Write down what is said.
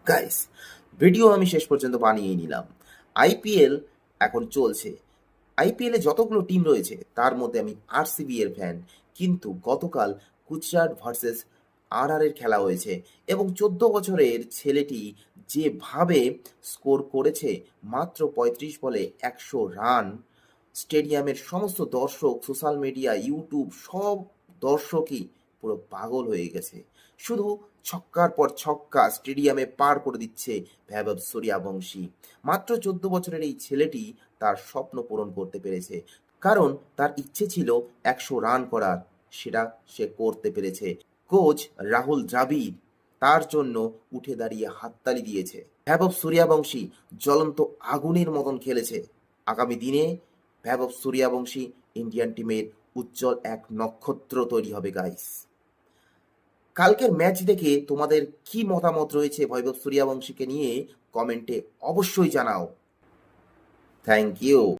Guys, video আমি শেষ পর্যন্ত বানিয়ে নিলাম। আইপিএল এখন চলছে। আইপিএলে যতগুলো টিম রয়েছে তার মধ্যে আমি আরসিবি এর ফ্যান। কিন্তু গতকাল গুজরাট ভার্সেস আরআর এর খেলা হয়েছে এবং ১৪ বছরের ছেলেটি যেভাবে স্কোর করেছে, মাত্র ৩৫ বলে ১০০ রান। স্টেডিয়ামের সমস্ত দর্শক, সোশ্যাল মিডিয়া, ইউটিউব সব দর্শকই পুরো পাগল হয়ে গেছে। শুধু ছক্কার পর ছক্কা স্টেডিয়ামে পার করে দিচ্ছে বৈভব সূর্যবংশী। মাত্র ১৪ বছরের এই ছেলেটি তার স্বপ্ন পূরণ করতে পেরেছে, কারণ তার ইচ্ছে ছিল ১০০ রান করার, সেটা সে করতে পেরেছে। কোচ রাহুল দ্রাবিড় তার জন্য উঠে দাঁড়িয়ে হাততালি দিয়েছে। বৈভব সূর্যবংশী জ্বলন্ত আগুনের মতন খেলেছে। আগামী দিনে বৈভব সূর্যবংশী ইন্ডিয়ান টিমের উজ্জ্বল এক নক্ষত্র তৈরি হবে গাইস। কালকের ম্যাচ দেখে তোমাদের কি মতামত রয়েছে বৈভব সূর্যবংশীকে নিয়ে কমেন্টে অবশ্যই জানাও। Thank you.